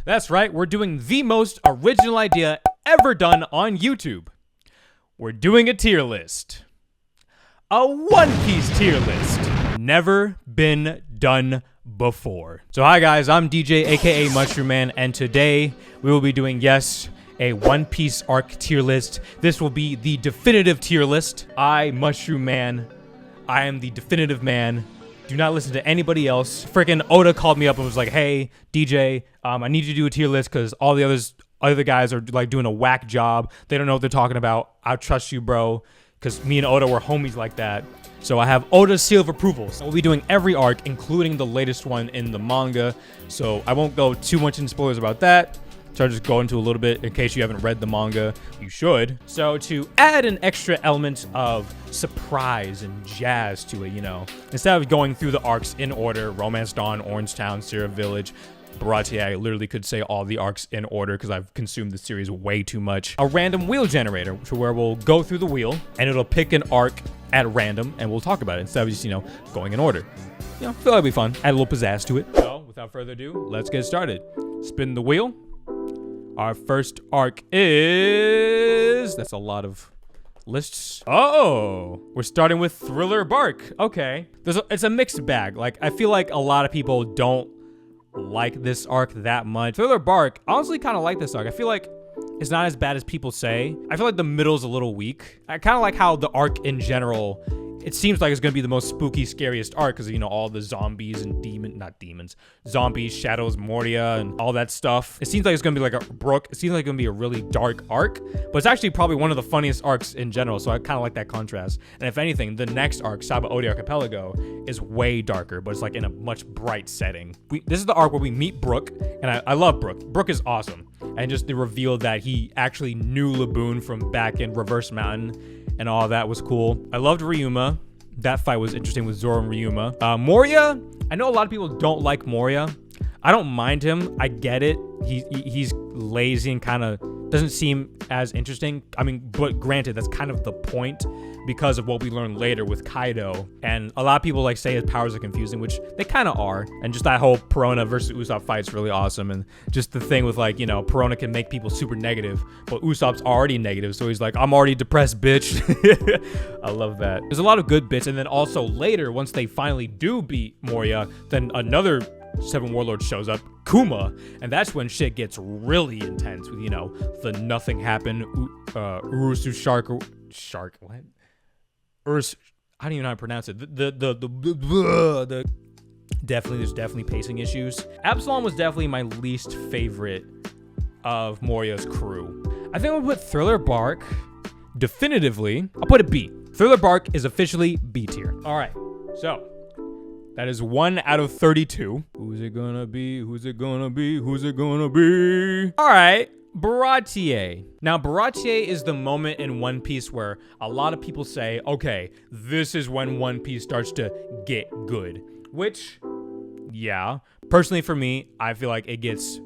That's right, we're doing the most original idea ever done on YouTube. We're doing a tier list. A One Piece tier list. Never been done before. So hi guys, I'm DJ aka Mushroom Man, and today we will be doing, yes, a One Piece arc tier list. This will be the definitive tier list. I, Mushroom Man, I am the definitive man. Do not listen to anybody else. Freaking Oda called me up and was like, hey, DJ, I need you to do a tier list because all the other guys are like doing a whack job. They don't know what they're talking about. I trust you, bro, because me and Oda were homies like that. So I have Oda's seal of approval. So we'll be doing every arc, including the latest one in the manga. So I won't go too much into spoilers about that. So I'll just go into a little bit in case you haven't read the manga. You should. So to add an extra element of surprise and jazz to it, you know, instead of going through the arcs in order, Romance Dawn, Orange Town, Syrup Village, Baratie, I literally could say all the arcs in order because I've consumed the series way too much. A random wheel generator, where we'll go through the wheel and it'll pick an arc at random and we'll talk about it instead of just, you know, going in order. You know, I feel like it'll be fun. Add a little pizzazz to it. So without further ado, let's get started. Spin the wheel. Our first arc is... That's a lot of lists. Oh, we're starting with Thriller Bark. Okay. It's a mixed bag. Like, I feel like a lot of people don't like this arc that much. Thriller Bark, I honestly kind of like this arc. I feel like it's not as bad as people say. I feel like the middle's a little weak. I kind of like how the arc in general, it seems like it's going to be the most spooky, scariest arc because, you know, all the zombies and zombies, shadows, Moria, and all that stuff. It seems like it's going to be like a Brook. It seems like it's going to be a really dark arc, but it's actually probably one of the funniest arcs in general, so I kind of like that contrast. And if anything, the next arc, Sabaody Archipelago, is way darker, but it's like in a much bright setting. This is the arc where we meet Brook, and I love Brook. Brook is awesome. And just the reveal that he actually knew Laboon from back in Reverse Mountain, and all that was cool. I loved Ryuma. That fight was interesting with Zoro and Ryuma. Moria, I know a lot of people don't like Moria. I don't mind him. I get it. He's lazy and kind of doesn't seem as interesting. I mean, but granted, that's kind of the point because of what we learn later with Kaido. And a lot of people like say his powers are confusing, which they kind of are. And just that whole Perona versus Usopp fight's really awesome. And just the thing with, like, you know, Perona can make people super negative, but Usopp's already negative. So he's like, I'm already depressed, bitch. I love that. There's a lot of good bits. And then also later, once they finally do beat Moria, then another Seven Warlord shows up, Kuma, and that's when shit gets really intense with, you know, the nothing happened, Urusu shark, what? Urus, I don't even know how to pronounce it. There's definitely pacing issues. Absalom was definitely my least favorite of Moria's crew. I think I'll put Thriller Bark, definitively, I'll put a B. Thriller Bark is officially B tier. All right, so that is 1 out of 32. Who's it gonna be? Who's it gonna be? Who's it gonna be? All right, Baratie. Now, Baratie is the moment in One Piece where a lot of people say, okay, this is when One Piece starts to get good. Which, yeah, personally for me, I feel like it gets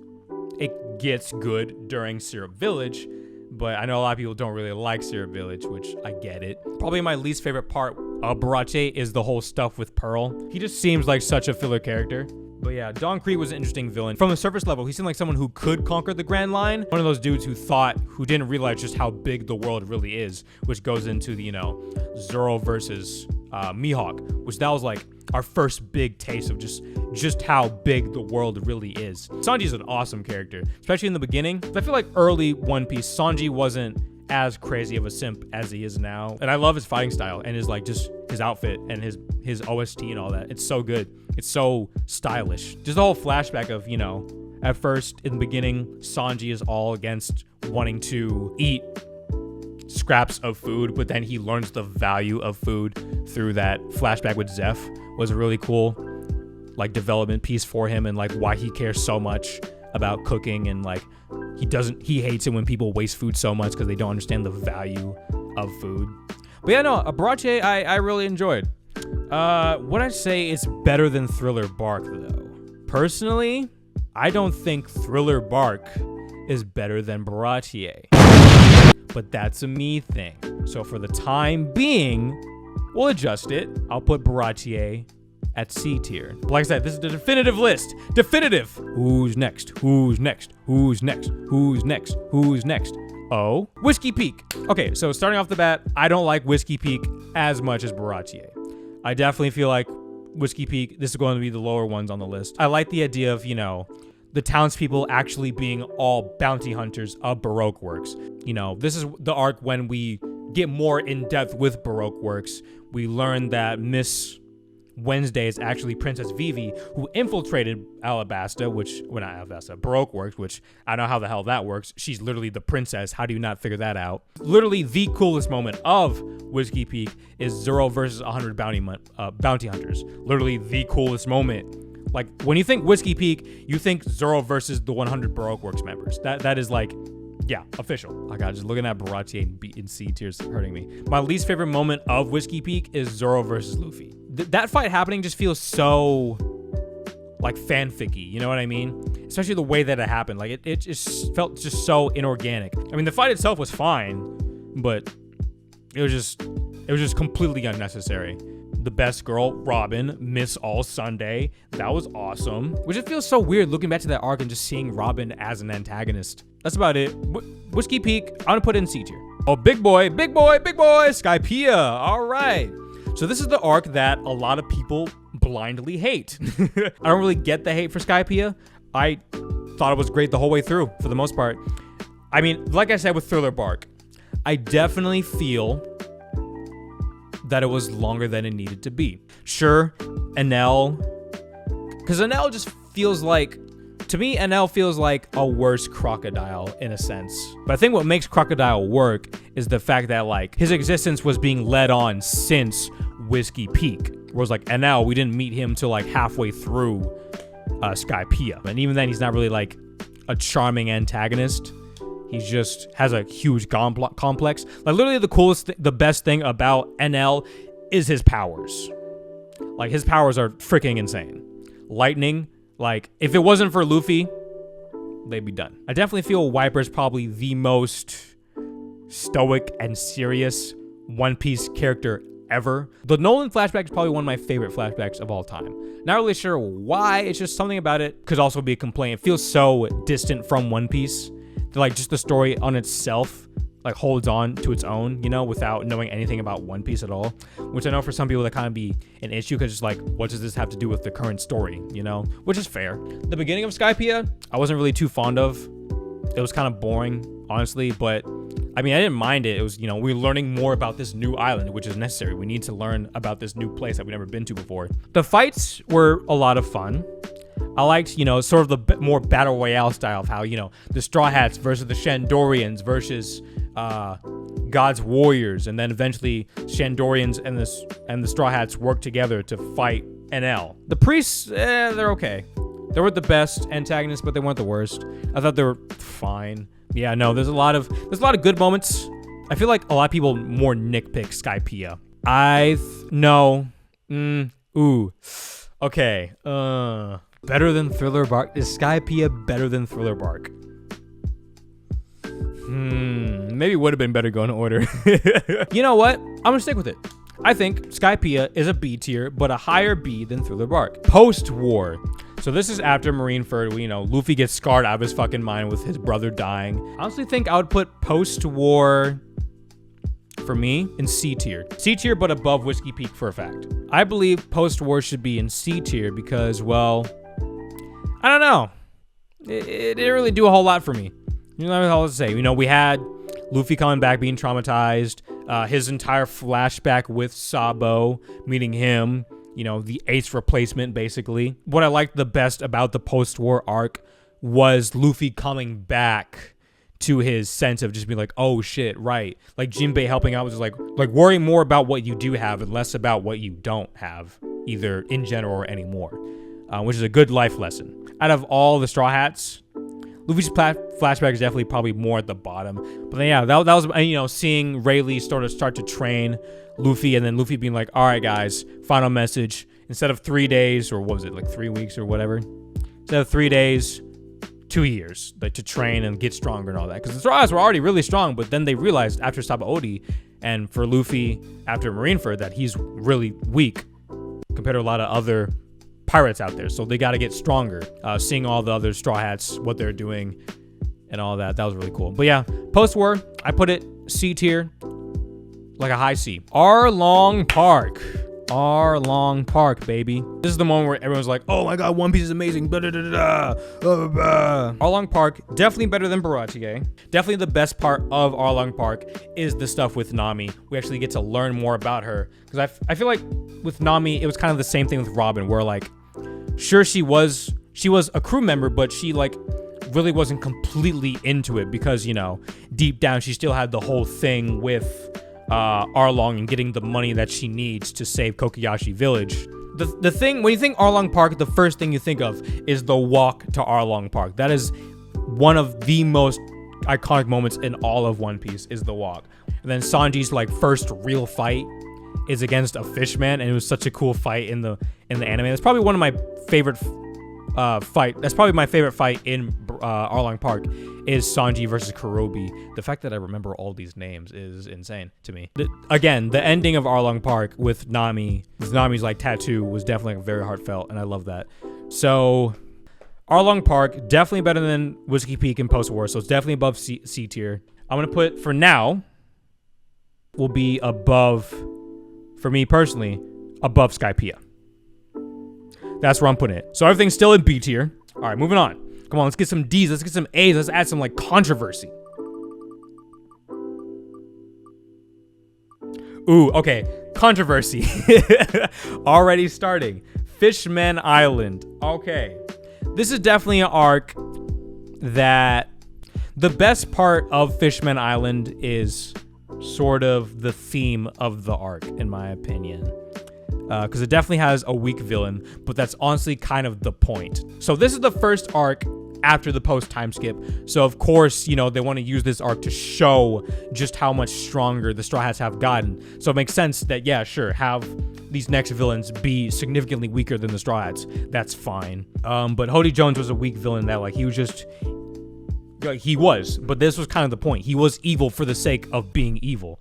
good during Syrup Village. But I know a lot of people don't really like Syrup Village, which I get it. Probably my least favorite part of Baratie is the whole stuff with Pearl. He just seems like such a filler character. But yeah, Don Krieg was an interesting villain. From the surface level, he seemed like someone who could conquer the Grand Line. One of those dudes who didn't realize just how big the world really is, which goes into the, you know, Zoro versus Mihawk, which that was like our first big taste of just how big the world really is. Sanji's an awesome character, especially in the beginning. I feel like early One Piece, Sanji wasn't as crazy of a simp as he is now. And I love his fighting style and his, like, just his outfit and his OST and all that. It's so good. It's so stylish. Just the whole flashback of, you know, at first in the beginning, Sanji is all against wanting to eat scraps of food, but then he learns the value of food through that flashback with Zeph. Was a really cool, like, development piece for him, and like why he cares so much about cooking, and like he hates it when people waste food so much because they don't understand the value of food. But yeah, no, Baratie I really enjoyed. Would I say it's better than Thriller Bark though? Personally, I don't think Thriller Bark is better than Baratie. But that's a me thing. So for the time being, we'll adjust it. I'll put Baratie at C tier. But like I said, this is the definitive list. Definitive. Who's next? Who's next? Who's next? Who's next? Who's next? Oh, Whiskey Peak. Okay, so starting off the bat, I don't like Whiskey Peak as much as Baratie. I definitely feel like Whiskey Peak, this is going to be the lower ones on the list. I like the idea of, you know, the townspeople actually being all bounty hunters of Baroque works. You know, this is the arc when we get more in depth with Baroque works. We learn that Miss Wednesday is actually Princess Vivi, who infiltrated Alabasta, Baroque works, which I don't know how the hell that works. She's literally the princess. How do you not figure that out? Literally the coolest moment of Whiskey Peak is Zoro versus 100 bounty hunters. Literally the coolest moment. Like, when you think Whiskey Peak, you think Zoro versus the 100 Baroque works members. That is like, yeah, official. Oh God, just looking at Baratie and B and C tiers hurting me. My least favorite moment of Whiskey Peak is Zoro versus Luffy. That fight happening just feels so like fanficky, you know what I mean? Especially the way that it happened. Like it just felt just so inorganic. I mean, the fight itself was fine, but it was just completely unnecessary. The best girl, Robin, Miss All Sunday. That was awesome. Which it feels so weird looking back to that arc and just seeing Robin as an antagonist. That's about it. Whiskey Peak, I'm gonna put it in C tier. Oh, big boy, Skypiea. All right. So this is the arc that a lot of people blindly hate. I don't really get the hate for Skypiea. I thought it was great the whole way through, for the most part. I mean, like I said with Thriller Bark, I definitely feel that it was longer than it needed to be. Sure, Enel, because Enel just feels like, to me, Enel feels like a worse Crocodile in a sense. But I think what makes Crocodile work is the fact that like his existence was being led on since Whiskey Peak. Whereas like Enel, we didn't meet him till like halfway through Skypiea. And even then, he's not really like a charming antagonist. He just has a huge complex. Like literally the best thing about Enel is his powers. Like his powers are freaking insane. Lightning, like if it wasn't for Luffy, they'd be done. I definitely feel Wiper's probably the most stoic and serious One Piece character ever. The Nolan flashback is probably one of my favorite flashbacks of all time. Not really sure why, it's just something about it could also be a complaint. It feels so distant from One Piece. Like just the story on itself like holds on to its own, you know, without knowing anything about One Piece at all, which I know for some people that kind of be an issue because it's like, what does this have to do with the current story, you know, which is fair. The beginning of Skypiea, I wasn't really too fond of. It was kind of boring, honestly, but I mean, I didn't mind it. It was, you know, we're learning more about this new island, which is necessary. We need to learn about this new place that we've never been to before. The fights were a lot of fun. I liked, you know, sort of the more battle royale style of how, you know, the Straw Hats versus the Shandorians versus God's Warriors, and then eventually Shandorians and the Straw Hats work together to fight NL. The priests, they're okay. They weren't the best antagonists, but they weren't the worst. I thought they were fine. Yeah, no, there's a lot of good moments. I feel like a lot of people more nitpick Skypiea. Okay. Better than Thriller Bark? Is Skypiea better than Thriller Bark? Maybe it would have been better going in order. You know what? I'm gonna stick with it. I think Skypiea is a B tier, but a higher B than Thriller Bark. Post-war. So this is after Marineford, where, you know, Luffy gets scarred out of his fucking mind with his brother dying. I honestly think I would put post-war, for me, in C tier. C tier, but above Whiskey Peak for a fact. I believe post-war should be in C tier because, well, I don't know. It didn't really do a whole lot for me. You know what I was to say? You know, we had Luffy coming back, being traumatized. His entire flashback with Sabo, meeting him. You know, the ace replacement, basically. What I liked the best about the post-war arc was Luffy coming back to his sense of just being like, oh shit, right. Like Jinbei helping out was just like worrying more about what you do have and less about what you don't have, either in general or anymore, which is a good life lesson. Out of all the Straw Hats, Luffy's flashback is definitely probably more at the bottom. But then, yeah, that was, you know, seeing Rayleigh start to train Luffy, and then Luffy being like, all right, guys, final message. Instead of 3 days, or what was it, like 3 weeks or whatever? Instead of 3 days, 2 years, like to train and get stronger and all that. Because the Straw Hats were already really strong, but then they realized after Sabaody and for Luffy after Marineford that he's really weak compared to a lot of other pirates out there. So they got to get stronger. Seeing all the other Straw Hats, what they're doing, and all that was really cool. But yeah, post-war, I put it C tier, like a high C. Arlong Park. Arlong Park, baby. This is the moment where everyone's like, oh my god, One Piece is amazing. Arlong Park, definitely better than Baratie. Definitely the best part of Arlong Park is the stuff with Nami. We actually get to learn more about her. Because I feel like with Nami, it was kind of the same thing with Robin, where like, sure, she was a crew member, but she like really wasn't completely into it because, you know, deep down, she still had the whole thing with Arlong and getting the money that she needs to save Kokoyashi Village. The thing, when you think Arlong Park, the first thing you think of is the walk to Arlong Park. That is one of the most iconic moments in all of One Piece, is the walk. And then Sanji's like first real fight is against a fishman, and it was such a cool fight in the anime. That's probably one of my favorite fight. That's probably my favorite fight in Arlong Park is Sanji versus Kurobi. The fact that I remember all these names is insane to me. Again, the ending of Arlong Park with Nami's like tattoo was definitely like, very heartfelt, and I love that. So Arlong Park, definitely better than Whiskey Peak and post-war, so it's definitely above C tier. I'm gonna put, for now, will be above, for me personally, above Skypiea. That's where I'm putting it. So everything's still in B tier. All right, moving on. Come on, let's get some D's. Let's get some A's. Let's add some like controversy. Ooh, okay. Controversy. Already starting. Fishman Island. Okay. This is definitely an arc that the best part of Fishman Island is sort of the theme of the arc, in my opinion. Because it definitely has a weak villain, but that's honestly kind of the point. So this is the first arc after the post time skip. So of course, you know, they want to use this arc to show just how much stronger the Straw Hats have gotten. So it makes sense that, yeah, sure, have these next villains be significantly weaker than the Straw Hats. That's fine. But Hody Jones was a weak villain that, like, he was just... he was, but this was kind of the point. He was evil for the sake of being evil.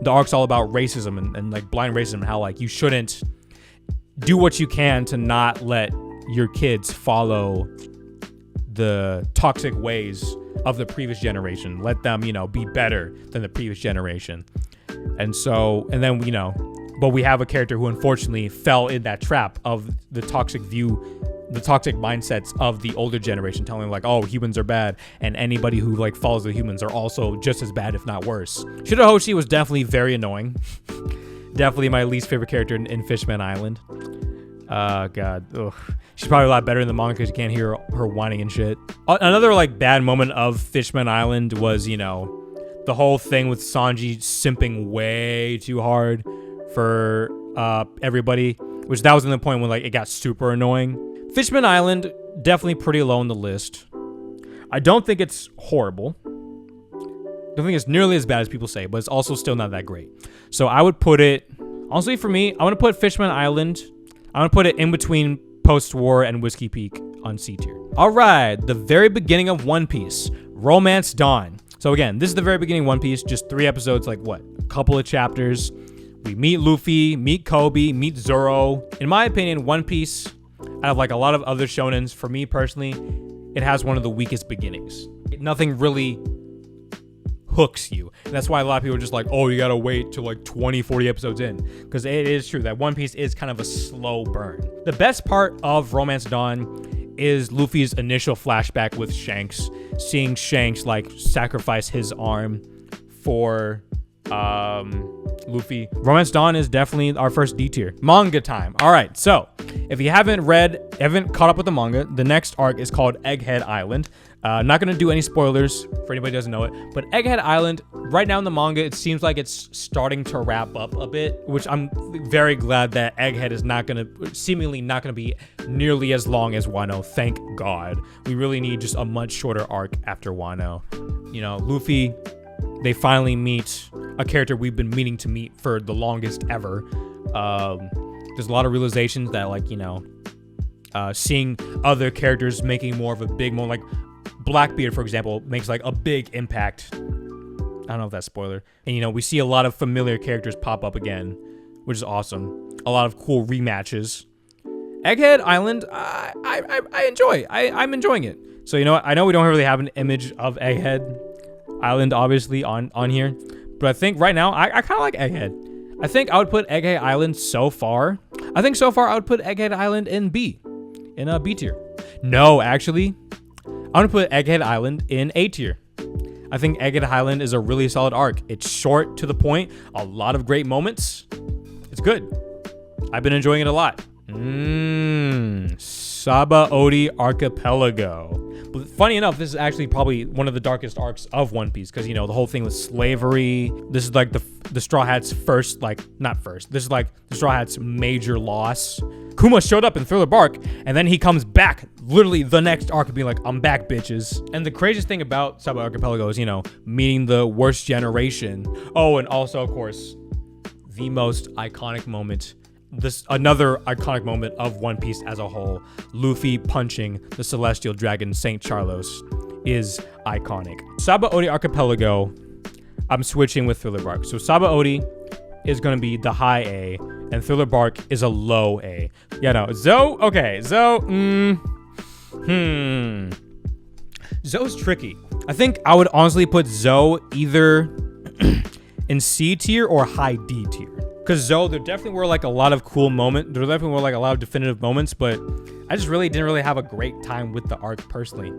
The arc's all about racism and like blind racism, and how like you shouldn't do what you can to not let your kids follow the toxic ways of the previous generation. Let them, you know, be better than the previous generation. And so, and then, you know, but we have a character who unfortunately fell in that trap of the toxic view, the toxic mindsets of the older generation, telling like, oh, humans are bad, and anybody who like follows the humans are also just as bad, if not worse. Shirahoshi was definitely very annoying. Definitely my least favorite character in Fishman Island. God, ugh. She's probably a lot better in the manga because you can't hear her whining and shit. Another like bad moment of Fishman Island was, you know, the whole thing with Sanji simping way too hard for everybody, which that was in the point when like it got super annoying. Fishman Island, definitely pretty low on the list. I don't think it's horrible. Don't think it's nearly as bad as people say, but it's also still not that great. So I would put it, honestly for me, I want to put Fishman Island, I want to put it in between post-war and Whiskey Peak on C tier. All right, the very beginning of One Piece, Romance Dawn. So again, this is the very beginning of One Piece, just 3 episodes, like what, a couple of chapters. We meet Luffy, meet Kobe, meet Zoro. In my opinion, One Piece, out of like a lot of other shonens, for me personally, it has one of the weakest beginnings. Nothing really hooks you. And that's why a lot of people are just like, oh, you gotta wait till like 20, 40 episodes in. Because it is true that One Piece is kind of a slow burn. The best part of Romance Dawn is Luffy's initial flashback with Shanks. Seeing Shanks like sacrifice his arm for Luffy. Romance Dawn is definitely our first D tier. Manga time. All right, so if you haven't caught up with the manga, the next arc is called Egghead Island. Not gonna do any spoilers for anybody who doesn't know it, but Egghead Island, right now in the manga, it seems like it's starting to wrap up a bit, which I'm very glad that Egghead is seemingly not gonna be nearly as long as Wano. Thank God. We really need just a much shorter arc after Wano. You know, Luffy, they finally meet a character we've been meaning to meet for the longest ever. There's a lot of realizations that, like, you know, seeing other characters making more of a big moment, like Blackbeard, for example, makes like a big impact. I don't know if that's spoiler. And, you know, we see a lot of familiar characters pop up again, which is awesome. a lot of cool rematches. Egghead Island, I enjoy. I'm enjoying it. So you know what? I know we don't really have an image of Egghead Island, obviously, on here. But I think right now, I kind of like Egghead. I think I would put Egghead Island so far. I think so far I would put Egghead Island in B. In a B tier. No, actually, I'm going to put Egghead Island in A tier. I think Egghead Island is a really solid arc. It's short, to the point, a lot of great moments. It's good. I've been enjoying it a lot. Sabaody Archipelago. But funny enough, this is actually probably one of the darkest arcs of One Piece, because, you know, the whole thing with slavery. This is like the Straw Hats' first, like, not first. This is like the Straw Hats' major loss. Kuma showed up in Thriller Bark, and then he comes back literally the next arc and being like, I'm back, bitches. And the craziest thing about Sabaody Archipelago is, you know, meeting the worst generation. Oh, and also, of course, the most iconic moment. Another iconic moment of One Piece as a whole. Luffy punching the celestial dragon Saint Charlos is iconic. Sabaody Archipelago, I'm switching with Thriller Bark. So Sabaody is going to be the high A, and Thriller Bark is a low A. Yeah, no, Zoe, okay, Zoe, Zoe's tricky. I think I would honestly put Zoe either in C tier or high D tier. Because Zoe, there definitely were like a lot of cool moments. There definitely were like a lot of definitive moments, but I just really didn't really have a great time with the arc personally.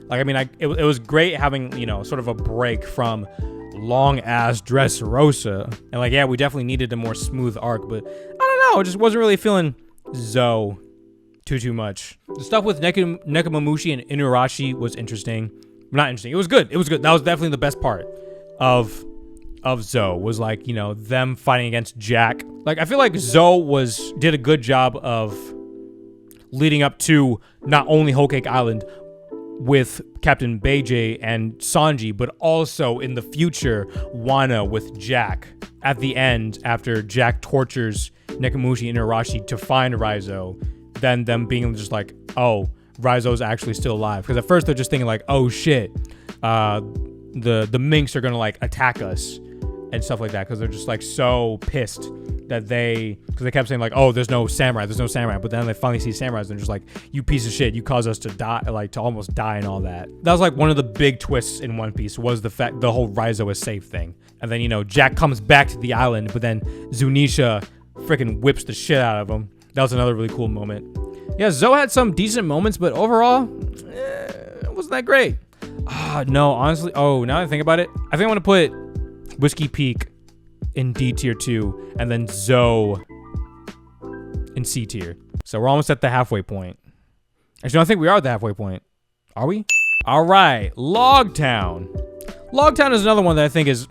Like, I mean, it was great having, you know, sort of a break from long ass Dressrosa. And like, yeah, we definitely needed a more smooth arc, but I don't know. I just wasn't really feeling Zoe too much. The stuff with Nekomamushi and Inuarashi was interesting. Not interesting. It was good. It was good. That was definitely the best part of Zoe, was like, you know, them fighting against Jack. Like, I feel like Zoe did a good job of leading up to not only Whole Cake Island with Captain Beijing and Sanji, but also in the future, Wano with Jack. At the end, after Jack tortures Nekomamushi and Inuarashi to find Raizo, then them being just like, oh, Raizo's actually still alive. Because at first they're just thinking like, oh shit, the minks are gonna like attack us and stuff like that, because they're just like so pissed that because they kept saying like, oh, there's no samurai, but then they finally see samurais and they're just like, you piece of shit, you caused us to die, like to almost die and all that. That was like one of the big twists in One Piece, was the fact the whole Raizo is safe thing. And then, you know, Jack comes back to the island, but then Zunisha freaking whips the shit out of him. That was another really cool moment. Yeah, Zoe had some decent moments, but overall, it wasn't that great. No, honestly, now that I think about it, I think I want to put Whiskey Peak in D tier 2, and then Zoe in C tier. So we're almost at the halfway point. Actually, no, I think we are at the halfway point. Are we? All right, Loguetown. Loguetown is another one that I think it's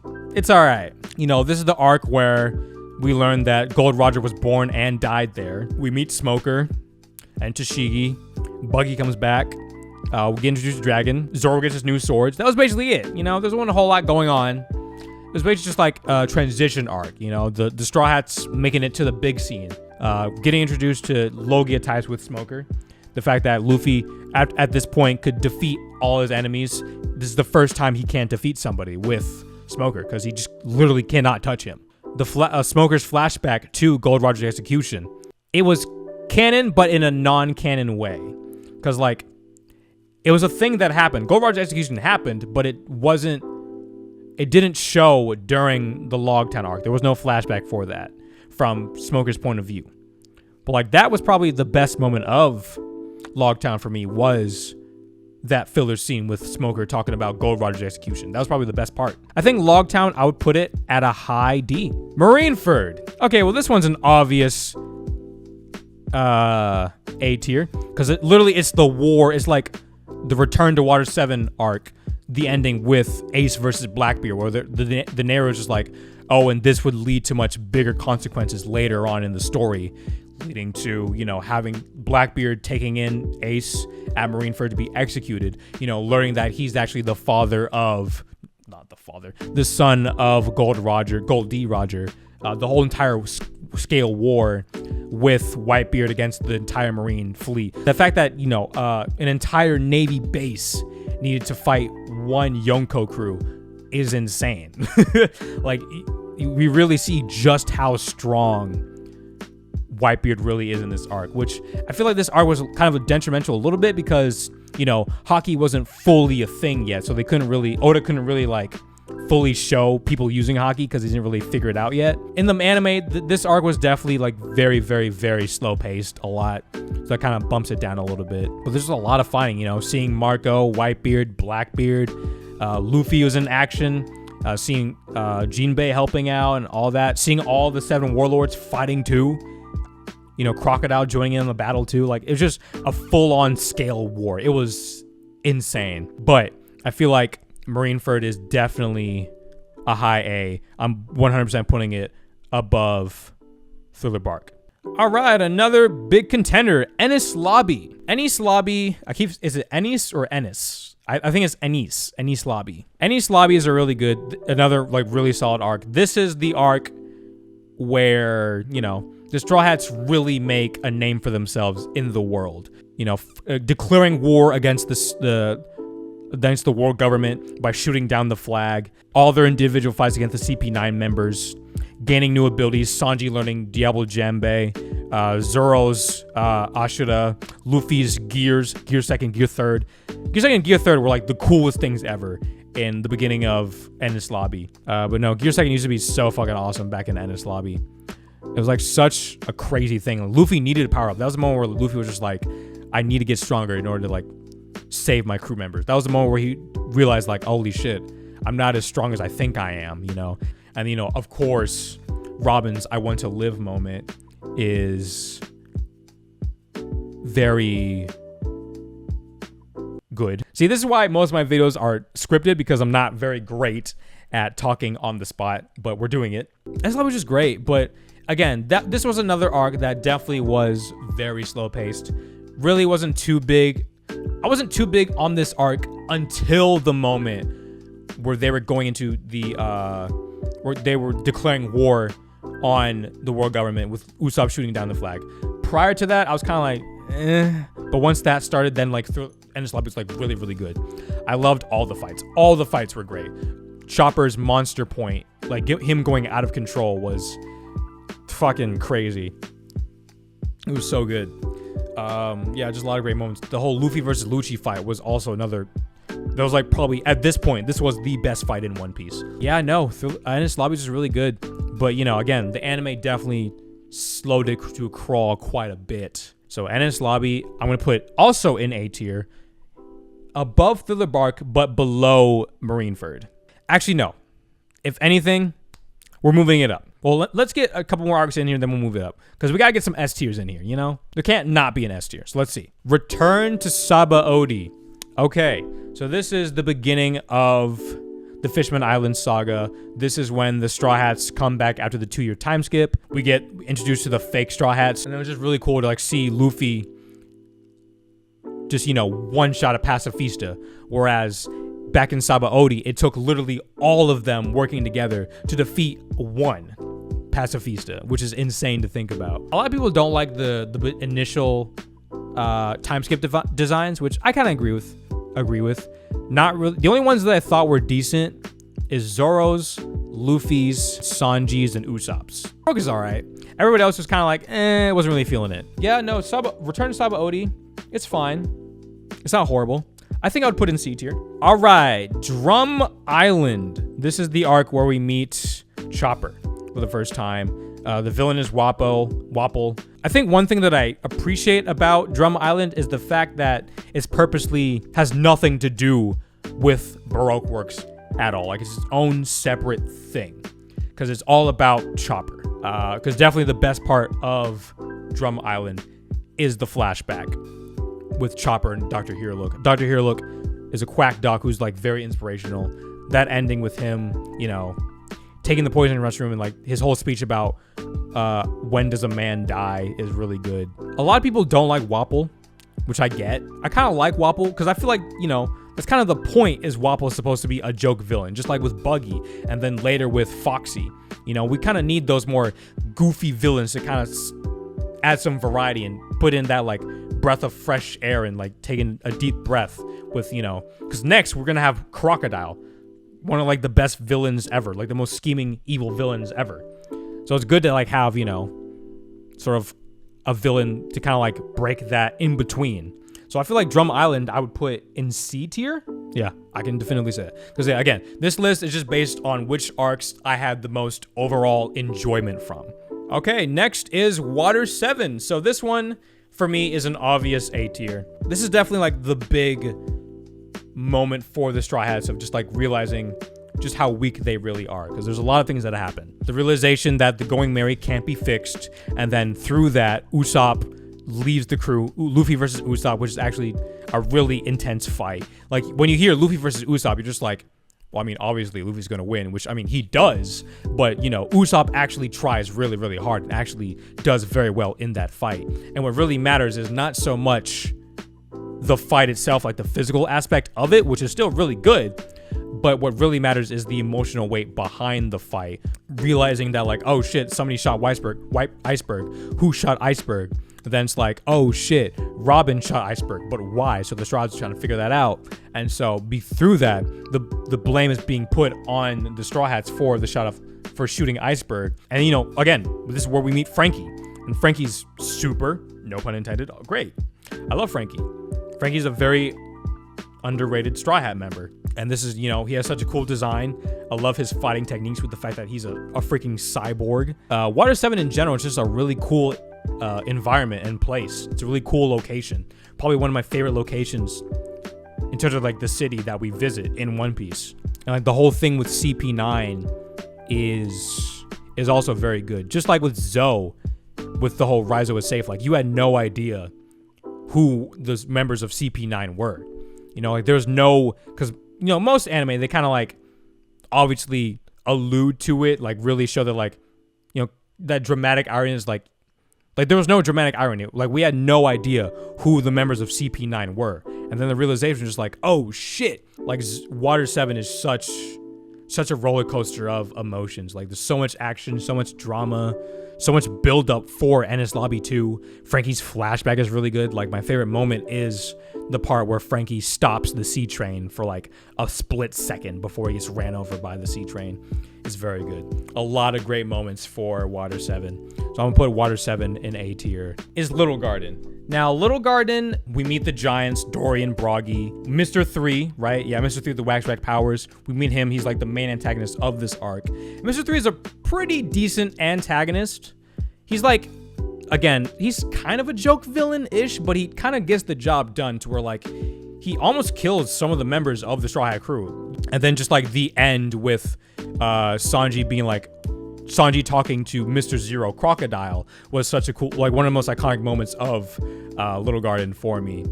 all right. You know, this is the arc where we learn that Gold Roger was born and died there. We meet Smoker and Tashigi. Buggy comes back. We get introduced to Dragon. Zoro gets his new swords. That was basically it. You know, there's not a whole lot going on. It was basically just like a transition arc. You know, the Straw Hats making it to the big scene. Getting introduced to Logia ties with Smoker. The fact that Luffy, at this point, could defeat all his enemies. This is the first time he can't defeat somebody with Smoker, because he just literally cannot touch him. The Smoker's flashback to Gold Roger's execution. It was canon, but in a non-canon way. Because, like, it was a thing that happened. Gold Roger's execution happened, but it didn't show during the Loguetown arc. There was no flashback for that from Smoker's point of view. But, like, that was probably the best moment of Loguetown for me, was that filler scene with Smoker talking about Gold Roger's execution. That was probably the best part. I think Loguetown, I would put it at a high D. Marineford. Okay, well, this one's an obvious A tier, because it's the war. It's like the Return to Water 7 arc, the ending with Ace versus Blackbeard, where the narrator is just like, oh, and this would lead to much bigger consequences later on in the story, leading to, you know, having Blackbeard taking in Ace at Marineford to be executed, you know, learning that he's actually the son of Gold D. Roger, the whole entire scale war with Whitebeard against the entire Marine fleet. The fact that, you know, an entire Navy base needed to fight one Yonko crew is insane. Like, we really see just how strong Whitebeard really is in this arc, which I feel like this arc was kind of detrimental a little bit because, you know, hockey wasn't fully a thing yet, so they couldn't really, Oda couldn't really like fully show people using hockey because he didn't really figure it out yet. In the anime, this arc was definitely like very, very, very slow paced a lot, so that kind of bumps it down a little bit. But there's a lot of fighting, you know, seeing Marco, Whitebeard, Blackbeard, Luffy was in action, seeing Jinbei helping out and all that, seeing all the 7 warlords fighting too, you know, Crocodile joining in the battle too. Like, it was just a full-on scale war. It was insane. But I feel like Marineford is definitely a high A. I'm 100% putting it above Thriller Bark. All right, another big contender, Enies Lobby. Enies Lobby, is it Enies or Ennis? I think it's Enies Lobby. Enies Lobby is a really good, another like really solid arc. This is the arc where, you know, the Straw Hats really make a name for themselves in the world. You know, declaring war against the world government by shooting down the flag. All their individual fights against the CP9 members. Gaining new abilities. Sanji learning Diablo Jambe. Zoro's Ashura. Luffy's Gear 2nd, Gear 3rd. Gear 2nd and Gear 3rd were like the coolest things ever in the beginning of Enies Lobby. But no, Gear 2nd used to be so fucking awesome back in Enies Lobby. It was like such a crazy thing. Luffy needed a power up. That was the moment where Luffy was just like, I need to get stronger in order to like save my crew members. That was the moment where he realized like, holy shit, I'm not as strong as I think I am, you know? And, you know, of course, Robin's I want to live moment is very good. See, this is why most of my videos are scripted, because I'm not very great at talking on the spot, but we're doing it. Enies Lobby was just great, but again, this was another arc that definitely was very slow paced. Really wasn't too big. I wasn't too big on this arc until the moment where they were going into the where they were declaring war on the world government with Usopp shooting down the flag. Prior to that, I was kind of like, eh. But once that started, then like Enies Lobby was like really, really good. I loved all the fights. All the fights were great. Chopper's monster point, like him going out of control, was fucking crazy. It was so good. Yeah, just a lot of great moments. The whole Luffy versus Lucci fight was also another. That was like probably at this point, this was the best fight in One Piece. Yeah, no, Enies Lobby is really good, but you know, again, the anime definitely slowed it to a crawl quite a bit. So Enies Lobby, I'm gonna put also in A tier, above Thriller Bark, but below Marineford. Actually, no. If anything, we're moving it up. Well, let's get a couple more arcs in here, then we'll move it up. Because we got to get some S tiers in here, you know? There can't not be an S tier. So let's see. Return to Sabaody. Okay, so this is the beginning of the Fishman Island saga. This is when the Straw Hats come back after the 2-year time skip. We get introduced to the fake Straw Hats. And it was just really cool to like see Luffy just, you know, one-shot a pacifista. Whereas back in Sabaody, it took literally all of them working together to defeat one pacifista, which is insane to think about. A lot of people don't like the initial time skip designs, which I kind of agree with. Not really. The only ones that I thought were decent is Zoro's, Luffy's, Sanji's, and Usopp's. Brook is all right. Everybody else was kind of like, wasn't really feeling it. Yeah, no, Return to Sabaody, it's fine. It's not horrible. I think I would put in C tier. All right, Drum Island. This is the arc where we meet Chopper for the first time. The villain is Wapol. I think one thing that I appreciate about Drum Island is the fact that it's purposely has nothing to do with Baroque Works at all. Like, it's its own separate thing because it's all about Chopper. Because definitely the best part of Drum Island is the flashback with Chopper and Dr. Herolook. Dr. Herolook is a quack doc who's like very inspirational. That ending with him, you know, taking the poison in the restroom and like his whole speech about when does a man die is really good. A lot of people don't like Wapol, which I get. I kind of like Wapol because I feel like, you know, that's kind of the point, is Wapol is supposed to be a joke villain, just like with Buggy and then later with Foxy. You know, we kind of need those more goofy villains to kind of add some variety and put in that like breath of fresh air and like taking a deep breath with, you know, because next we're gonna have Crocodile, one of like the best villains ever, like the most scheming evil villains ever. So it's good to like have, you know, sort of a villain to kind of like break that in between. So I feel like Drum Island I would put in C tier. Yeah, I can definitively say that. Because yeah, again, this list is just based on which arcs I had the most overall enjoyment from. Okay, next is Water 7. So this one, for me, is an obvious A tier. This is definitely like the big moment for the Straw Hats of just like realizing just how weak they really are. Because there's a lot of things that happen. The realization that the Going Merry can't be fixed. And then through that, Usopp leaves the crew. Luffy versus Usopp, which is actually a really intense fight. Like, when you hear Luffy versus Usopp, you're just like, well, I mean, obviously Luffy's gonna win, which, I mean, he does, but, you know, Usopp actually tries really, really hard and actually does very well in that fight. And what really matters is not so much the fight itself, like the physical aspect of it, which is still really good, but what really matters is the emotional weight behind the fight. Realizing that, like, oh shit, somebody shot Iceberg. Who shot Iceberg? Then it's like, oh shit, Robin shot Iceberg, but why? So the Straw Hats are trying to figure that out. And so through that, the blame is being put on the Straw Hats for for shooting Iceberg. And, you know, again, this is where we meet Frankie. And Frankie's super, no pun intended, great. I love Frankie. Frankie's a very underrated Straw Hat member. And this is, you know, he has such a cool design. I love his fighting techniques with the fact that he's a freaking cyborg. Water 7 in general is just a really cool environment and place. It's a really cool location. Probably one of my favorite locations in terms of like the city that we visit in One Piece. And like the whole thing with CP9 is also very good. Just like with Zoe, with the whole Raizo is safe, like you had no idea who the members of CP9 were. You know, like there's no, because, you know, most anime, they kind of like obviously allude to it, like really show that, like, you know, that dramatic irony is like there was no dramatic irony. Like, we had no idea who the members of CP9 were. And then the realization was just like, oh shit. Like, Water 7 is such a roller coaster of emotions. Like, there's so much action, so much drama, so much build up for Enies Lobby 2. Frankie's flashback is really good. Like, my favorite moment is the part where Frankie stops the sea train for like a split second before he gets ran over by the sea train. It's very good. A lot of great moments for Water 7. So I'm gonna put Water 7 in A tier. Is Little Garden. Now, Little Garden, we meet the giants, Dory and Broggy. Mr. 3, right? Yeah, Mr. 3 with the Waxback powers. We meet him. He's like the main antagonist of this arc. Mr. 3 is a pretty decent antagonist. He's like, again, he's kind of a joke villain-ish, but he kind of gets the job done to where, like, he almost kills some of the members of the Straw Hat crew. And then just like the end with Sanji being like, Sanji talking to Mr. Zero Crocodile was such a cool, like one of the most iconic moments of Little Garden for me.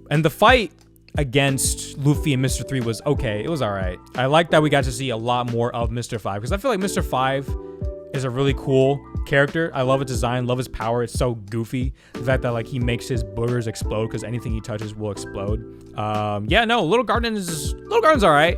And the fight against Luffy and Mr. 3 was okay. It was all right. I like that we got to see a lot more of Mr. 5 because I feel like Mr. 5 is a really cool character. I love his design, love his power. It's so goofy. The fact that like he makes his boogers explode because anything he touches will explode. Yeah, no, Little Garden's all right.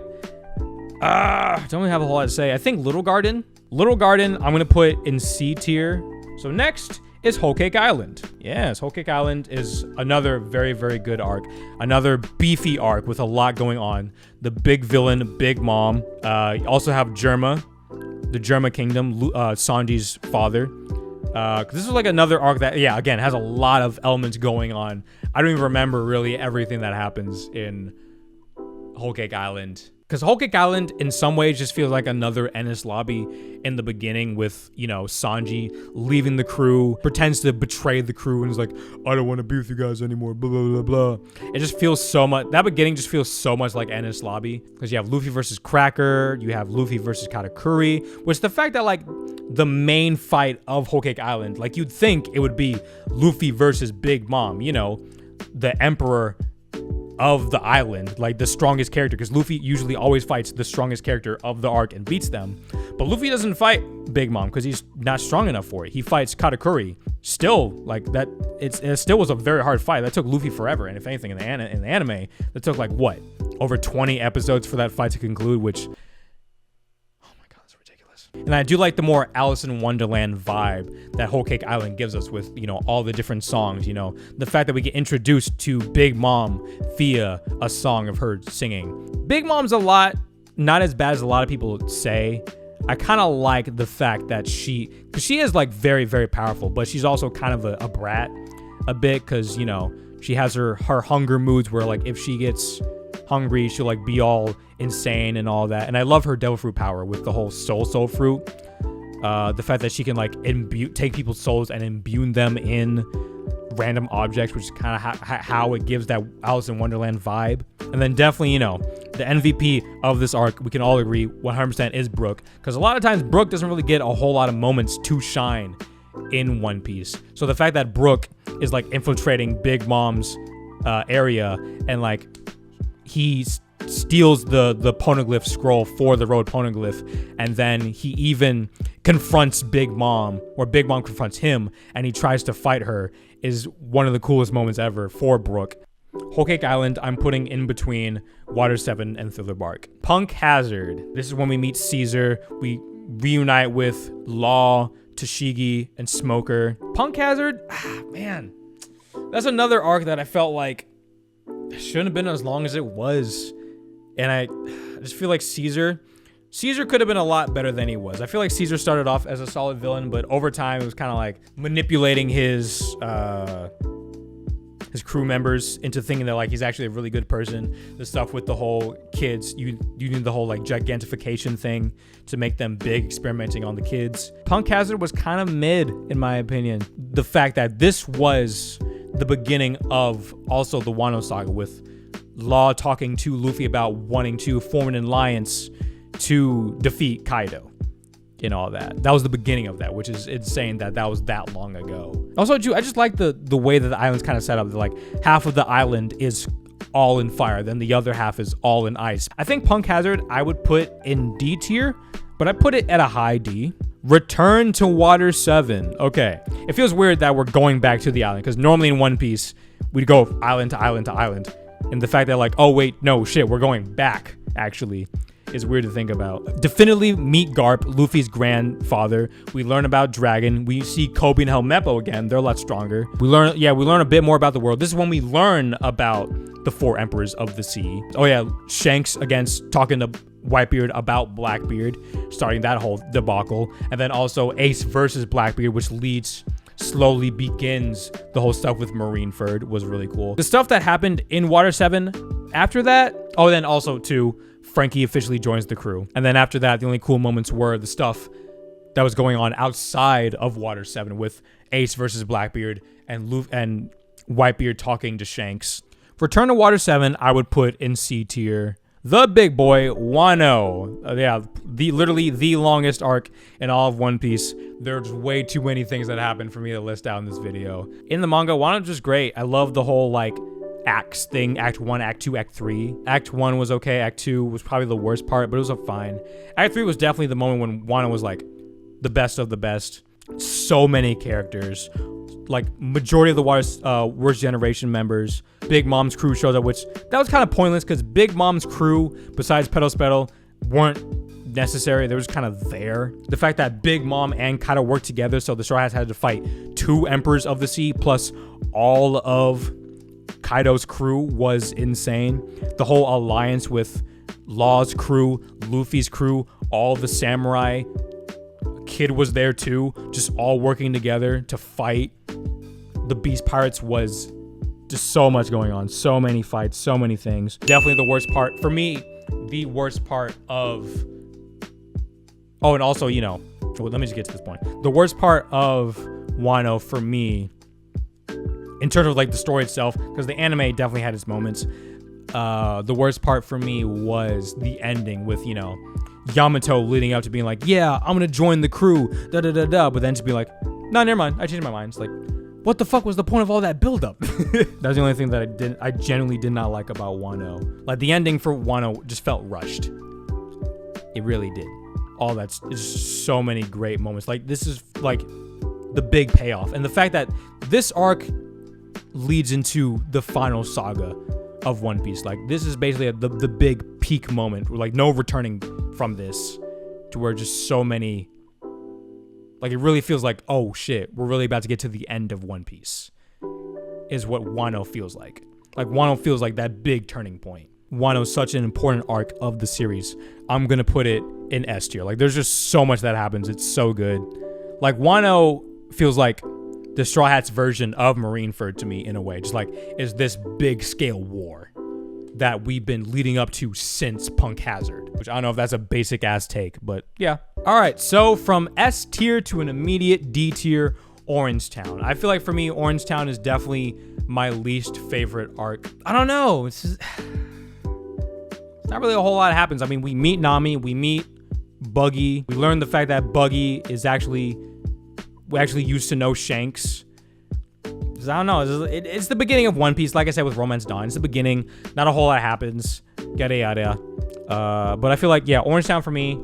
Don't really have a whole lot to say. I think Little Garden, I'm gonna put in C tier. So next is Whole Cake Island. Yes, Whole Cake Island is another very, very good arc. Another beefy arc with a lot going on. The big villain, Big Mom. You also have Germa, the Germa Kingdom, Sanji's father. This is like another arc that, yeah, again, has a lot of elements going on. I don't even remember really everything that happens in Whole Cake Island. Because Whole Cake Island, in some ways, just feels like another Enies Lobby in the beginning with, you know, Sanji leaving the crew, pretends to betray the crew, and is like, I don't want to be with you guys anymore, blah, blah, blah, blah. It just feels so much, that beginning just feels so much like Enies Lobby. Because you have Luffy versus Cracker, you have Luffy versus Katakuri, which the fact that, like, the main fight of Whole Cake Island, like, you'd think it would be Luffy versus Big Mom, you know, the emperor of the island, like the strongest character, because Luffy usually always fights the strongest character of the arc and beats them. But Luffy doesn't fight Big Mom because he's not strong enough for it. He fights Katakuri. Still, like that, it still was a very hard fight. That took Luffy forever. And if anything, in the anime, that took like what, over 20 episodes for that fight to conclude, which, and I do like the more Alice in Wonderland vibe that Whole Cake Island gives us with, you know, all the different songs, you know, the fact that we get introduced to Big Mom via a song of her singing. Big Mom's a lot, not as bad as a lot of people say. I kind of like the fact that because she is like very, very powerful, but she's also kind of a brat a bit, because, you know, she has her hunger moods where like if she gets hungry, she'll like be all insane and all that. And I love her devil fruit power with the whole soul fruit. The fact that she can like take people's souls and imbue them in random objects, which is kind of how it gives that Alice in Wonderland vibe. And then definitely, you know, the MVP of this arc, we can all agree 100% is Brook, because a lot of times Brook doesn't really get a whole lot of moments to shine in One Piece. So the fact that Brook is like infiltrating Big Mom's area, and like he steals the poneglyph scroll for the road poneglyph, and then he even confronts Big Mom, or Big Mom confronts him, and he tries to fight her, is one of the coolest moments ever for Brook. Whole Cake Island, I'm putting in between Water 7 and Thriller Bark. Punk Hazard, this is when we meet Caesar. We reunite with Law, Tashigi, and Smoker. Punk Hazard, man, that's another arc that I felt like shouldn't have been as long as it was. And I just feel like Caesar could have been a lot better than he was. I feel like Caesar started off as a solid villain, but over time it was kind of like manipulating his crew members into thinking that like he's actually a really good person. The stuff with the whole kids, you need the whole like gigantification thing to make them big, experimenting on the kids. Punk Hazard was kind of mid, in my opinion. The fact that this was the beginning of also the Wano Saga, with Law talking to Luffy about wanting to form an alliance to defeat Kaido and all that. That was the beginning of that, which is insane that was that long ago. Also, I just like the way that the island's kind of set up. Like half of the island is all in fire, then the other half is all in ice. I think Punk Hazard I would put in D tier, but I put it at a high D. Return to Water 7. Okay, it feels weird that we're going back to the island, because normally in One Piece we'd go island to island to island, and the fact that like, oh wait, no shit, we're going back actually is weird to think about. Definitely meet Garp, Luffy's grandfather. We learn about Dragon. We see Kobe and Helmeppo again. They're a lot stronger. We learn a bit more about the world. This is when we learn about the 4 emperors of the sea. Oh yeah, Shanks against talking to Whitebeard about Blackbeard, starting that whole debacle. And then also Ace versus Blackbeard, which slowly begins the whole stuff with Marineford, was really cool. The stuff that happened in Water 7 after that, oh, then also too, Frankie officially joins the crew. And then after that, the only cool moments were the stuff that was going on outside of Water 7 with Ace versus Blackbeard and Whitebeard talking to Shanks. Return to Water 7, I would put in C tier. The big boy, Wano. Literally the longest arc in all of One Piece. There's way too many things that happen for me to list out in this video. In the manga, Wano's just great. I love the whole like acts thing. Act 1, Act 2, Act 3. Act 1 was okay. Act 2 was probably the worst part, but it was fine. Act 3 was definitely the moment when Wano was like the best of the best. So many characters. Like majority of the Water's Worst Generation members. Big Mom's crew shows up, which that was kind of pointless because Big Mom's crew, besides Petal Spettle, weren't necessary. They were just kind of there. The fact that Big Mom and Kaido worked together, so the Straw Hats had to fight 2 Emperors of the Sea plus all of Kaido's crew, was insane. The whole alliance with Law's crew, Luffy's crew, all the samurai, Kid was there too, just all working together to fight the Beast Pirates. Was just so much going on, so many fights, so many things. Definitely the worst part for me, the worst part of, oh, and also, you know, let me just get to this point. The worst part of Wano for me, in terms of like the story itself, because the anime definitely had its moments, the worst part for me was the ending with, you know, Yamato leading up to being like, yeah, I'm gonna join the crew, but then to be like, no, never mind, I changed my mind. It's like, what the fuck was the point of all that buildup? That was the only thing that I genuinely did not like about Wano. Like the ending for Wano just felt rushed. It really did. All that's just so many great moments. Like this is like the big payoff, and the fact that this arc leads into the final saga of One Piece. Like this is basically the big peak moment. Like no returning from this, to where just so many, like it really feels like, oh shit, we're really about to get to the end of One Piece, is what Wano feels like. Like Wano feels like that big turning point. Wano's such an important arc of the series, I'm gonna put it in S tier. Like, there's just so much that happens. It's so good. Like, Wano feels like the Straw Hats version of Marineford to me in a way. Just like, is this big scale war that we've been leading up to since Punk Hazard, which I don't know if that's a basic ass take, but yeah. All right, so from S tier to an immediate D tier, Orangetown. I feel like for me, Orangetown is definitely my least favorite arc. I don't know. It's not really a whole lot happens. I mean, we meet Nami, we meet Buggy. We learn the fact that Buggy is we actually used to know Shanks. I don't know. It's the beginning of One Piece. Like I said with Romance Dawn, it's the beginning. Not a whole lot happens. Yada yada. But I feel like, yeah, Orangetown for me.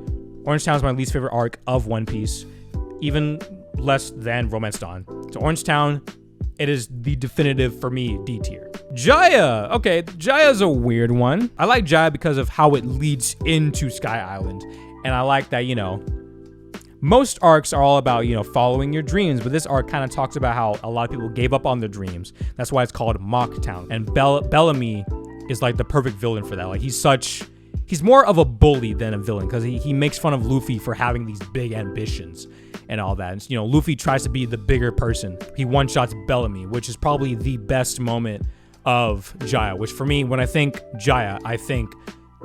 Orangetown is my least favorite arc of One Piece, even less than Romance Dawn. So Orangetown, it is the definitive for me D tier. Jaya. Okay, Jaya's a weird one. I like Jaya because of how it leads into Sky Island, and I like that, you know, most arcs are all about, you know, following your dreams, but this arc kind of talks about how a lot of people gave up on their dreams. That's why it's called Mock Town. And Bellamy is like the perfect villain for that. Like, he's more of a bully than a villain, because he makes fun of Luffy for having these big ambitions and all that. And, you know, Luffy tries to be the bigger person. He one-shots Bellamy, which is probably the best moment of Jaya, which for me, when I think Jaya, I think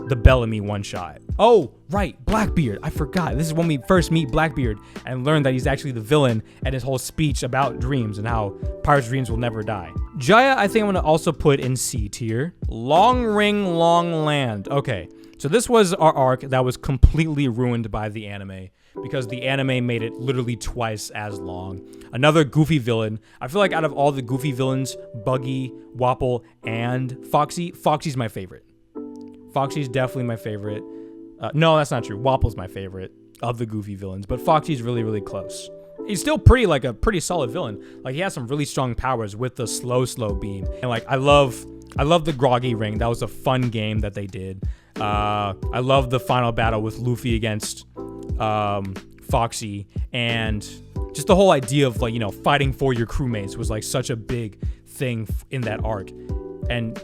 the Bellamy one-shot. Oh, right, Blackbeard. I forgot. This is when we first meet Blackbeard and learn that he's actually the villain, and his whole speech about dreams and how pirates' dreams will never die. Jaya, I think I'm going to also put in C tier. Long Ring, Long Land. Okay, so this was our arc that was completely ruined by the anime, because the anime made it literally twice as long. Another goofy villain. I feel like out of all the goofy villains, Buggy, Wapple, and Foxy's my favorite. Foxy's definitely my favorite. No, that's not true. Wapple's my favorite of the goofy villains, but Foxy's really, really close. He's still a pretty solid villain. Like, he has some really strong powers with the slow beam. And like, I love the Groggy Ring. That was a fun game that they did. I love the final battle with Luffy against Foxy, and just the whole idea of, like, you know, fighting for your crewmates was like such a big thing in that arc. And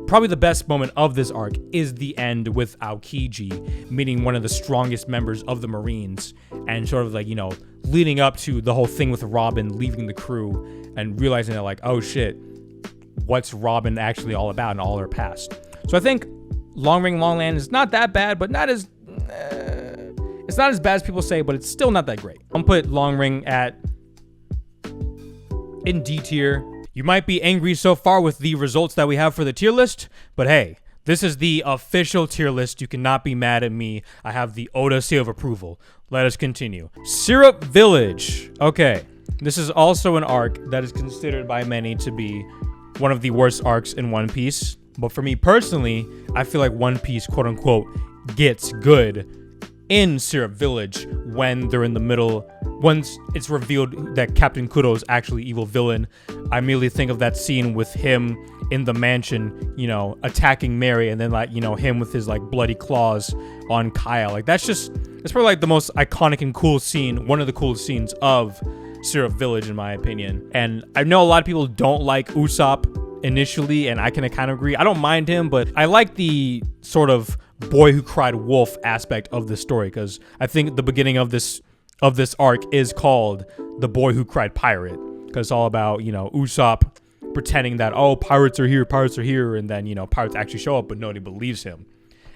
probably the best moment of this arc is the end with Aokiji meeting one of the strongest members of the Marines, and sort of like, you know, leading up to the whole thing with Robin leaving the crew and realizing that, like, oh shit, what's Robin actually all about and all her past. So I think Long Ring Long Land is not that bad, but not as it's not as bad as people say, but it's still not that great. I'm gonna put Long Ring in D tier. You might be angry so far with the results that we have for the tier list, but hey, this is the official tier list. You cannot be mad at me. I have the Oda seal of approval. Let us continue. Syrup Village. Okay, this is also an arc that is considered by many to be one of the worst arcs in One Piece. But for me personally, I feel like One Piece, quote unquote, gets good in Syrup Village when they're in the middle. Once it's revealed that Captain Kudo is actually evil villain, I immediately think of that scene with him in the mansion, you know, attacking Mary, and then, like, you know, him with his like bloody claws on Kyle. Like, it's probably like the most iconic and cool scene, one of the coolest scenes of Syrup Village in my opinion. And I know a lot of people don't like Usopp initially, and I can kind of agree. I don't mind him, but I like the sort of boy who cried wolf aspect of the story, because I think the beginning of this arc is called The Boy Who Cried Pirate, because it's all about, you know, Usopp pretending that, oh, pirates are here, and then, you know, pirates actually show up, but nobody believes him.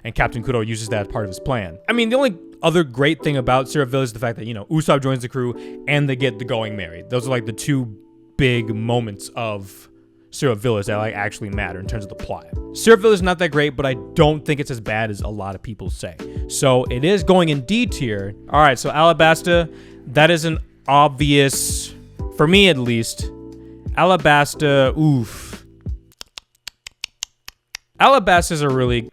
And Captain Kudo uses that as part of his plan. I mean, the only other great thing about Syrup Village is the fact that, you know, Usopp joins the crew and they get the going married. Those are like the two big moments of Syrup Village that like actually matter in terms of the plot. Syrup Village is not that great, but I don't think it's as bad as a lot of people say. So it is going in D tier. All right, so Alabasta, that is an obvious, for me at least. Alabasta, oof. Alabasta is a really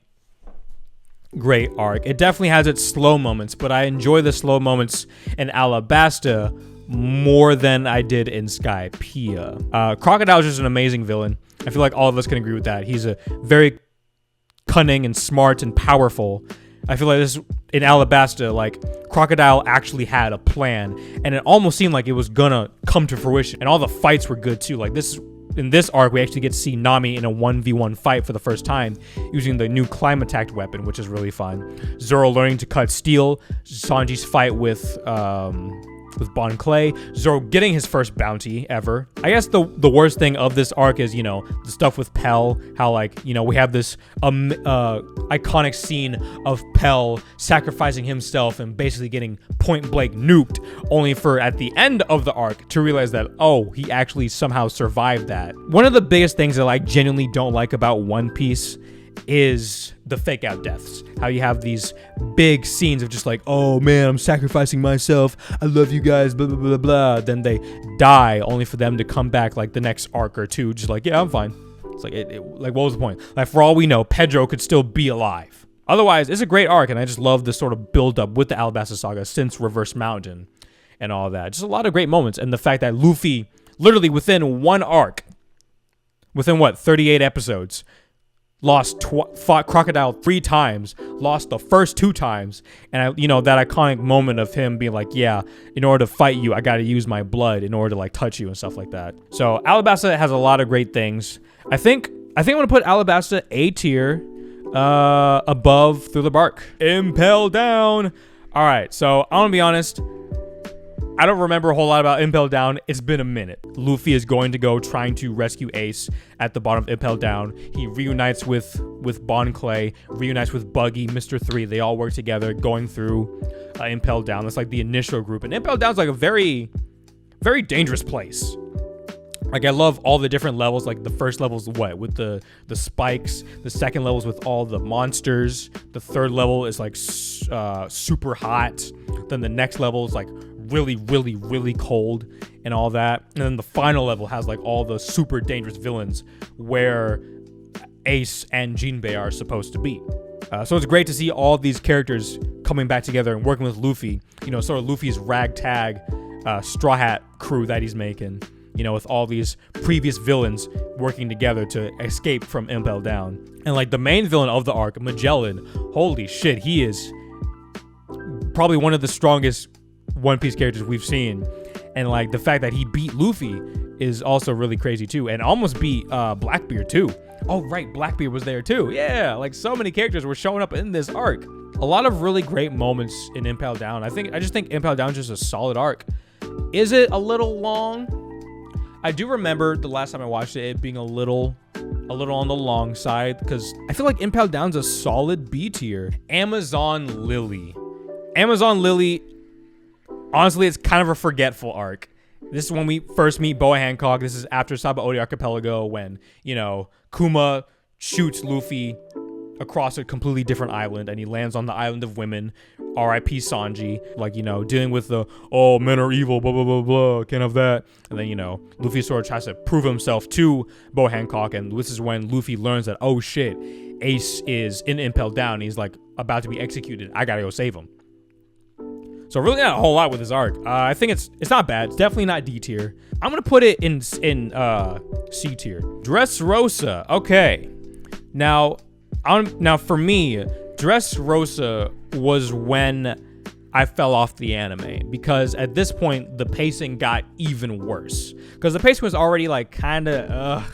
great arc. It definitely has its slow moments, but I enjoy the slow moments in Alabasta more than I did in Skypiea. Crocodile is just an amazing villain. I feel like all of us can agree with that. He's a very cunning and smart and powerful. I feel like this in Alabasta, like, Crocodile actually had a plan, and it almost seemed like it was gonna come to fruition, and all the fights were good too. Like, this in this arc, we actually get to see Nami in a 1v1 fight for the first time using the new Climattact weapon, which is really fun. Zoro learning to cut steel, Sanji's fight with Bon Clay, Zoro getting his first bounty ever. I guess the worst thing of this arc is, you know, the stuff with Pell, how, like, you know, we have this iconic scene of Pell sacrificing himself and basically getting point blank nuked, only for at the end of the arc to realize that, oh, he actually somehow survived that. One of the biggest things that I genuinely don't like about One Piece is the fake out deaths. How you have these big scenes of just like, oh man, I'm sacrificing myself, I love you guys, blah blah blah blah. Then they die, only for them to come back like the next arc or two, just like, yeah, I'm fine. It's like, like, what was the point? Like, for all we know, Pedro could still be alive. Otherwise, it's a great arc, and I just love the sort of build up with the Alabasta Saga since Reverse Mountain and all that. Just a lot of great moments, and the fact that Luffy, literally within one arc, within what, 38 episodes, fought Crocodile 3 times, lost the first 2 times, and you know, that iconic moment of him being like, yeah, in order to fight you, I gotta use my blood in order to like touch you and stuff like that. So Alabasta has a lot of great things. I think I'm gonna put Alabasta A tier, above Through the Bark. Impel Down. All right, so I'm gonna be honest, I don't remember a whole lot about Impel Down. It's been a minute. Luffy is going to go trying to rescue Ace at the bottom of Impel Down. He reunites with Bon Clay, reunites with Buggy, Mr. 3. They all work together going through Impel Down. That's like the initial group. And Impel Down's like a very, very dangerous place. Like, I love all the different levels. Like, the first level's what? With the spikes. The second level's with all the monsters. The third level is like super hot. Then the next level is like really, really, really cold and all that. And then the final level has like all the super dangerous villains where Ace and Jinbei are supposed to be. So it's great to see all these characters coming back together and working with Luffy. You know, sort of Luffy's ragtag Straw Hat crew that he's making. You know, with all these previous villains working together to escape from Impel Down. And like the main villain of the arc, Magellan, holy shit, he is probably one of the strongest One Piece characters we've seen. And like the fact that he beat Luffy is also really crazy too. And almost beat Blackbeard too. Oh right, Blackbeard was there too. Yeah, like so many characters were showing up in this arc. A lot of really great moments in Impel Down. I just think Impel Down is just a solid arc. Is it a little long? I do remember the last time I watched it being a little on the long side, because I feel like Impel Down's a solid B tier. Amazon Lily, honestly, it's kind of a forgetful arc. This is when we first meet Boa Hancock. This is after Sabaody Archipelago, when, you know, Kuma shoots Luffy across a completely different island, and he lands on the island of women. R.I.P. Sanji, like, you know, dealing with the, oh, men are evil, blah, blah, blah, blah, can't have that. And then, you know, Luffy sort of tries to prove himself to Boa Hancock, and this is when Luffy learns that, oh shit, Ace is in Impel Down. He's like about to be executed. I gotta go save him. So really not a whole lot with this arc. I think it's not bad. It's definitely not D tier. I'm gonna put it in C tier. Dressrosa. Okay. Now for me, Dressrosa was when I fell off the anime, because at this point the pacing got even worse. Because the pacing was already like kind of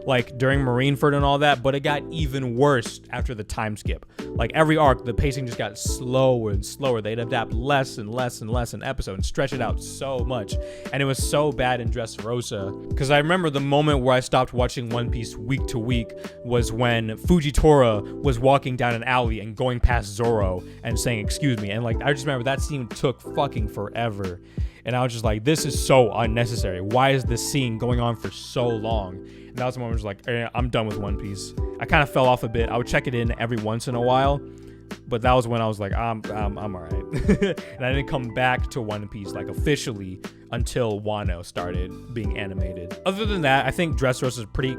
like during Marineford and all that, but it got even worse after the time skip. Like every arc, the pacing just got slower and slower. They'd adapt less and less and less an episode and stretch it out so much. And it was so bad in Dressrosa. Because I remember the moment where I stopped watching One Piece week to week was when Fujitora was walking down an alley and going past Zoro and saying, excuse me. And like, I just remember that scene took fucking forever. And I was just like, this is so unnecessary. Why is this scene going on for so long? And that was the moment I was like, I'm done with One Piece. I kind of fell off a bit. I would check it in every once in a while, but that was when I was like, I'm all right. And I didn't come back to One Piece like officially until Wano started being animated. Other than that, I think Dressrosa is a pretty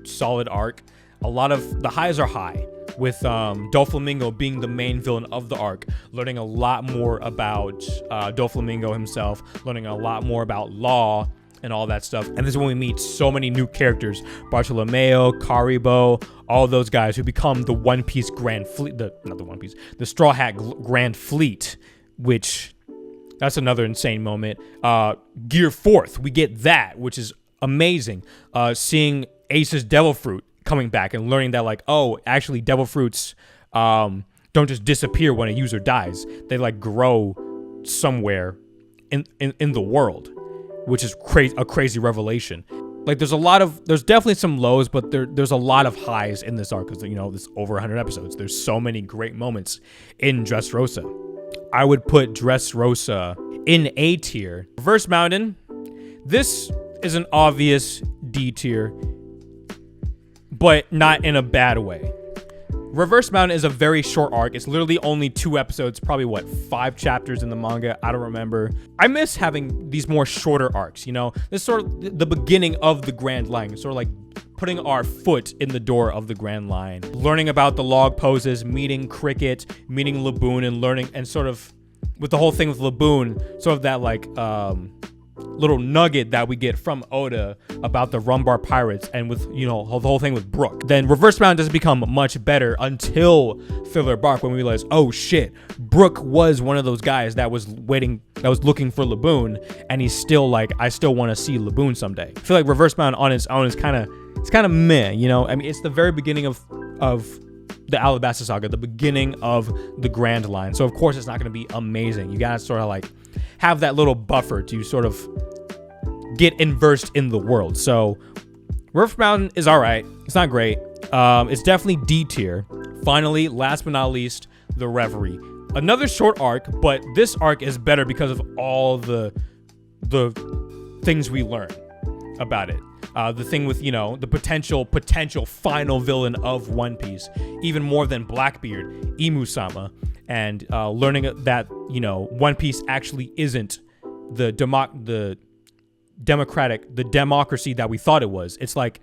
solid arc. A lot of the highs are high, with Doflamingo being the main villain of the arc, learning a lot more about Doflamingo himself, learning a lot more about Law and all that stuff. And this is when we meet so many new characters: Bartolomeo, Karibo, all those guys who become the One Piece Grand Fleet, the Straw Hat Grand Fleet, which that's another insane moment. Gear 4th, we get that, which is amazing. Seeing Ace's devil fruit coming back and learning that, like, oh, actually devil fruits don't just disappear when a user dies. They like grow somewhere in the world, which is a crazy revelation. Like, there's definitely some lows, but there's a lot of highs in this arc, because, you know, there's over 100 episodes. There's so many great moments in Dressrosa. I would put Dressrosa in A tier. Reverse Mountain, this is an obvious D tier, but not in a bad way. Reverse Mountain is a very short arc. It's literally only 2 episodes, probably 5 chapters in the manga. I don't remember. I miss having these more shorter arcs, you know? This is sort of the beginning of the Grand Line, sort of like putting our foot in the door of the Grand Line, learning about the log poses, meeting Cricket, meeting Laboon, and learning, and sort of with the whole thing with Laboon, sort of that like little nugget that we get from Oda about the Rumbar pirates, and with, you know, the whole thing with Brook. Then Reverse Mountain doesn't become much better until Filler Bark, when we realize, oh shit, Brook was one of those guys that was looking for Laboon, and he's still like, I still want to see Laboon someday. I feel like Reverse Mountain on its own is kind of meh, you know? I mean, it's the very beginning of the Alabasta Saga, the beginning of the Grand Line. So of course it's not going to be amazing. You gotta sort of like have that little buffer to sort of get immersed in the world. So Reverse Mountain is all right. It's not great. It's definitely D tier. Finally, last but not least, the Reverie. Another short arc, but this arc is better because of all the things we learn about it. The thing with, you know, the potential final villain of One Piece, even more than Blackbeard, Imu-sama, and learning that, you know, One Piece actually isn't the democracy that we thought it was. It's like,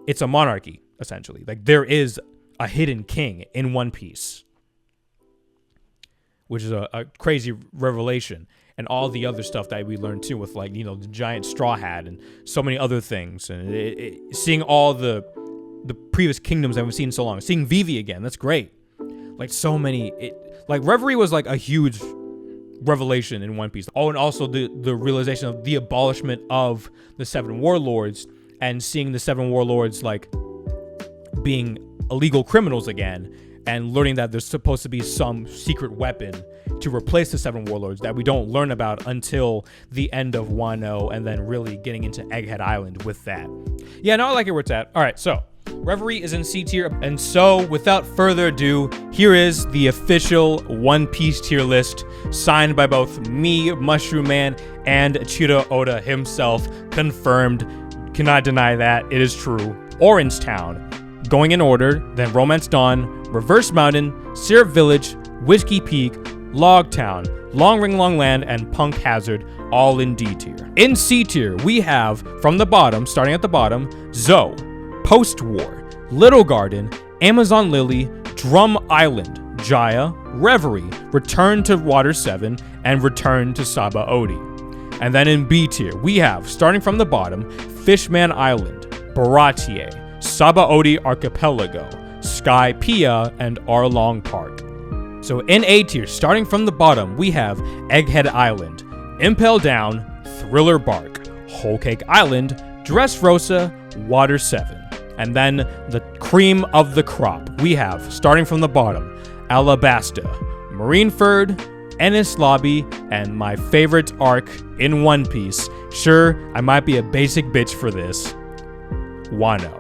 it's a monarchy, essentially. Like, there is a hidden king in One Piece, which is a crazy revelation. And all the other stuff that we learned too, with, like, you know, the giant straw hat and so many other things, and seeing all the previous kingdoms that we've seen in so long, seeing Vivi again, that's great. Like, so many, like, Reverie was like a huge revelation in One Piece. Oh, and also the realization of the abolishment of the 7 warlords, and seeing the 7 warlords like being illegal criminals again, and learning that there's supposed to be some secret weapon to replace the 7 warlords that we don't learn about until the end of Wano, and then really getting into Egghead Island with that. Yeah, no, I like it where it's at. All right, so Reverie is in C tier, and so without further ado, here is the official One Piece tier list, signed by both me, Mushroom Man, and Ichiro Oda himself. Confirmed. Cannot deny that. It is true. Orange Town, going in order, then Romance Dawn, Reverse Mountain, Syrup Village, Whiskey Peak, Loguetown, Long Ring Long Land, and Punk Hazard, all in D tier. In C tier, we have, from the bottom, starting at the bottom, Zoe, Post-War, Little Garden, Amazon Lily, Drum Island, Jaya, Reverie, Return to Water 7, and Return to Sabaody. And then in B tier, we have, starting from the bottom, Fishman Island, Baratie, Sabaody Archipelago, Skypiea, and Arlong Park. So in A tier, starting from the bottom, we have Egghead Island, Impel Down, Thriller Bark, Whole Cake Island, Dressrosa, Water 7. And then the cream of the crop, we have, starting from the bottom, Alabasta, Marineford, Enies Lobby, and my favorite arc in One Piece. Sure, I might be a basic bitch for this, Wano.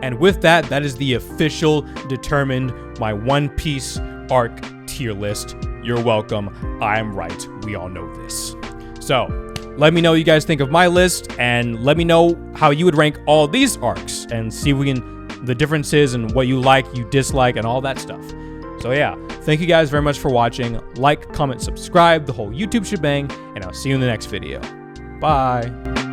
And with that, that is the official determined my One Piece arc tier list. You're welcome. I'm right. We all know this. So, let me know what you guys think of my list, and let me know how you would rank all these arcs, and see if we can, the differences and what you like, you dislike, and all that stuff. So yeah, thank you guys very much for watching. Like, comment, subscribe, the whole YouTube shebang, and I'll see you in the next video. Bye.